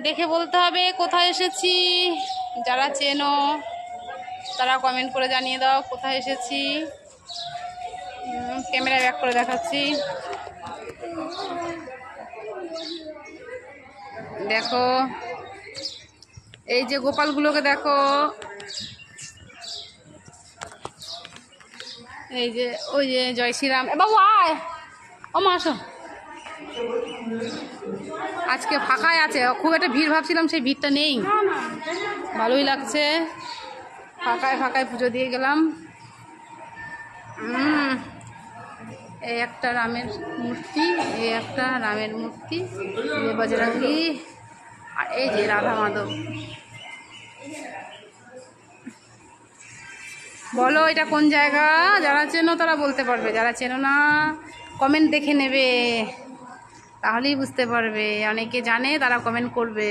দেখে বলতে হবে কোথায় এসেছি। যারা চেনো তারা কমেন্ট করে জানিয়ে দাও কোথায় এসেছি। ক্যামেরা ব্যাক করে দেখাচ্ছি। দেখো এই যে গোপালগুলোকে দেখো, এই যে ওই যে জয় শ্রীরাম। বাবু আয়, ও মা আসো। আজকে ফাঁকাই আছে, খুব একটা ভিড় ভাবছিলাম, সেই ভিড়টা নেই, ভালোই লাগছে। ফাঁকায় ফাঁকায় পুজো দিয়ে গেলাম। এই একটা রামের মূর্তি, এই একটা রামের মূর্তি, এই বজরঙ্গী, আর এই যে রাধা মাধব। বলো এটা কোন জায়গা? যারা চেনো তারা বলতে পারবে, যারা চেনো না কমেন্ট দেখে নেবে, তাহলেই বুঝতে পারবে। অনেকে জানে তারা কমেন্ট করবে।